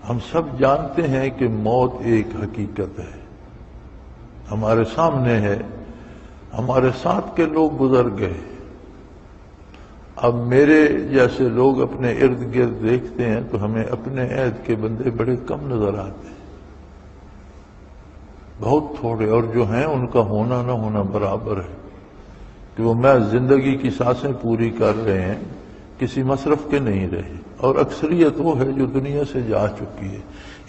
ہم سب جانتے ہیں کہ موت ایک حقیقت ہے، ہمارے سامنے ہے، ہمارے ساتھ کے لوگ گزر گئے۔ اب میرے جیسے لوگ اپنے ارد گرد دیکھتے ہیں تو ہمیں اپنے عہد کے بندے بڑے کم نظر آتے ہیں، بہت تھوڑے، اور جو ہیں ان کا ہونا نہ ہونا برابر ہے کہ وہ میں زندگی کی سانسیں پوری کر رہے ہیں، کسی مصرف کے نہیں رہے، اور اکثریت وہ ہے جو دنیا سے جا چکی ہے۔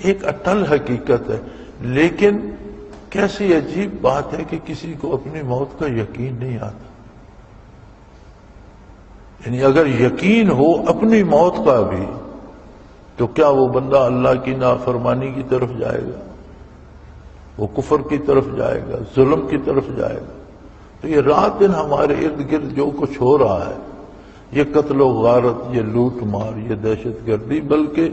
ایک اٹل حقیقت ہے، لیکن کیسی عجیب بات ہے کہ کسی کو اپنی موت کا یقین نہیں آتا۔ یعنی اگر یقین ہو اپنی موت کا بھی تو کیا وہ بندہ اللہ کی نافرمانی کی طرف جائے گا، وہ کفر کی طرف جائے گا، ظلم کی طرف جائے گا؟ تو یہ رات دن ہمارے ارد گرد جو کچھ ہو رہا ہے، یہ قتل و غارت، یہ لوٹ مار، یہ دہشت گردی، بلکہ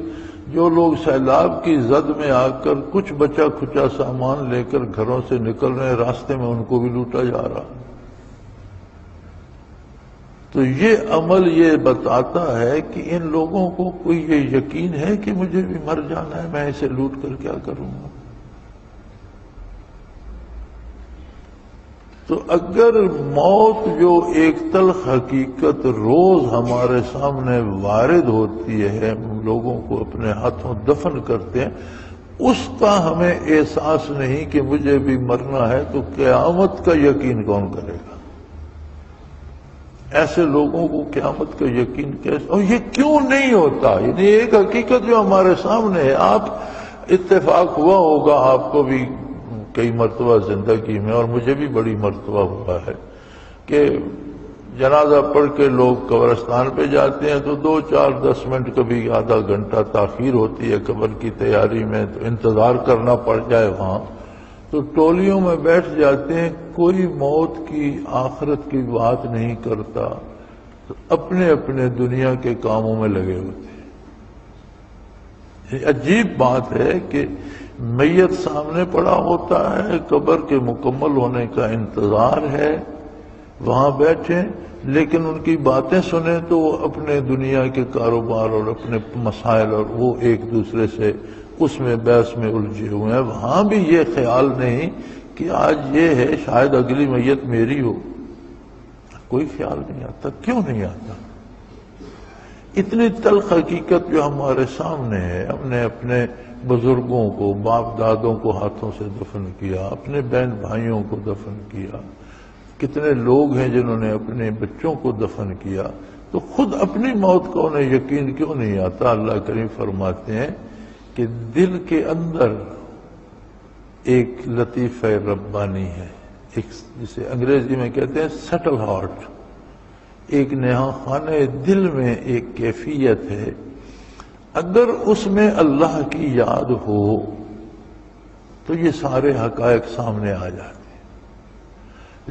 جو لوگ سیلاب کی زد میں آ کر کچھ بچا کھچا سامان لے کر گھروں سے نکل رہے ہیں، راستے میں ان کو بھی لوٹا جا رہا ہے۔ تو یہ عمل یہ بتاتا ہے کہ ان لوگوں کو کوئی یہ یقین ہے کہ مجھے بھی مر جانا ہے، میں اسے لوٹ کر کیا کروں گا؟ تو اگر موت جو ایک تلخ حقیقت روز ہمارے سامنے وارد ہوتی ہے، ہم لوگوں کو اپنے ہاتھوں دفن کرتے ہیں، اس کا ہمیں احساس نہیں کہ مجھے بھی مرنا ہے، تو قیامت کا یقین کون کرے گا؟ ایسے لوگوں کو قیامت کا یقین کیسے، اور یہ کیوں نہیں ہوتا؟ یعنی ایک حقیقت جو ہمارے سامنے ہے، آپ اتفاق ہوا ہوگا آپ کو بھی کئی مرتبہ زندگی میں، اور مجھے بھی بڑی مرتبہ ہوا ہے کہ جنازہ پڑھ کے لوگ قبرستان پہ جاتے ہیں تو 2 4 10 منٹ، کبھی آدھا گھنٹہ تاخیر ہوتی ہے قبر کی تیاری میں، تو انتظار کرنا پڑ جائے وہاں، تو ٹولیوں میں بیٹھ جاتے ہیں، کوئی موت کی آخرت کی بات نہیں کرتا، تو اپنے اپنے دنیا کے کاموں میں لگے ہوتے ہیں۔ یہ عجیب بات ہے کہ میت سامنے پڑا ہوتا ہے، قبر کے مکمل ہونے کا انتظار ہے، وہاں بیٹھیں، لیکن ان کی باتیں سنیں تو وہ اپنے دنیا کے کاروبار اور اپنے مسائل، اور وہ ایک دوسرے سے اس میں بحث میں الجھے ہوئے ہیں۔ وہاں بھی یہ خیال نہیں کہ آج یہ ہے شاید اگلی میت میری ہو، کوئی خیال نہیں آتا۔ کیوں نہیں آتا؟ اتنی تلخ حقیقت جو ہمارے سامنے ہے، ہم نے اپنے بزرگوں کو، باپ دادوں کو ہاتھوں سے دفن کیا، اپنے بہن بھائیوں کو دفن کیا، کتنے لوگ ہیں جنہوں نے اپنے بچوں کو دفن کیا، تو خود اپنی موت کا انہیں یقین کیوں نہیں آتا؟ اللہ کریم فرماتے ہیں کہ دل کے اندر ایک لطیفہ ربانی ہے، ایک جسے انگریزی میں کہتے ہیں سٹل ہارٹ، ایک نہاں خانہ دل میں ایک کیفیت ہے، اگر اس میں اللہ کی یاد ہو تو یہ سارے حقائق سامنے آ جاتے ہیں،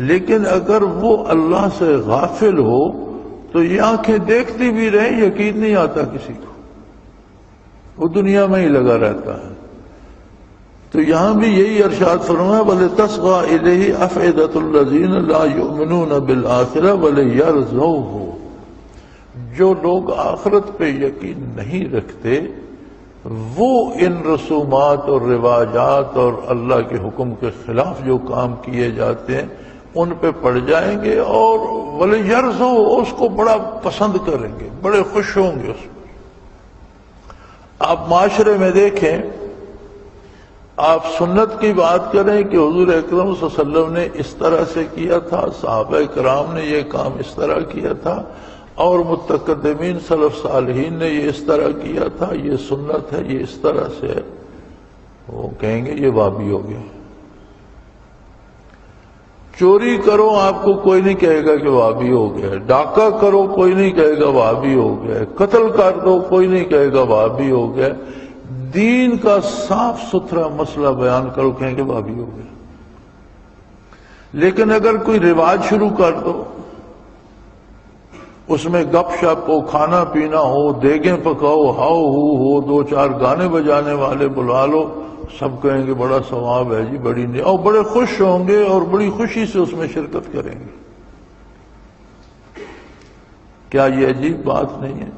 لیکن اگر وہ اللہ سے غافل ہو تو یہ آنکھیں دیکھتی بھی رہیں یقین نہیں آتا کسی کو، وہ دنیا میں ہی لگا رہتا ہے۔ تو یہاں بھی یہی ارشاد فرمایا وَلِتَصْغَىٰ إِلَيْهِ أَفْئِدَةُ الَّذِينَ لَا يُؤْمِنُونَ بِالْآخِرَةِ وَلِيَرْضَوْهُ، جو لوگ آخرت پہ یقین نہیں رکھتے وہ ان رسومات اور رواجات اور اللہ کے حکم کے خلاف جو کام کیے جاتے ہیں ان پہ پڑ جائیں گے، اور وَلِيَرْضَوْهُ، اس کو بڑا پسند کریں گے، بڑے خوش ہوں گے اس پر۔ آپ معاشرے میں دیکھیں، آپ سنت کی بات کریں کہ حضور اکرم صلی اللہ علیہ وسلم نے اس طرح سے کیا تھا، صحابہ کرام نے یہ کام اس طرح کیا تھا، اور متقدمین سلف صالحین نے یہ اس طرح کیا تھا، یہ سنت ہے، یہ اس طرح سے ہے، وہ کہیں گے یہ وہابی ہو گئے۔ چوری کرو آپ کو کوئی نہیں کہے گا کہ وہابی ہو گیا، ڈاکہ کرو کوئی نہیں کہے گا وہابی ہو گیا، قتل کر دو کوئی نہیں کہے گا وہابی ہو گیا، دین کا صاف ستھرا مسئلہ بیان کرو کہیں گے وہابی ہو گیا۔ لیکن اگر کوئی رواج شروع کر دو، اس میں گپ شپ ہو، کھانا پینا ہو، دیگیں پکاؤ، ہاؤ ہو، 2 4 گانے بجانے والے بلا لو، سب کہیں گے بڑا ثواب ہے جی، بڑی نہیں، اور بڑے خوش ہوں گے اور بڑی خوشی سے اس میں شرکت کریں گے۔ کیا یہ عجیب بات نہیں ہے؟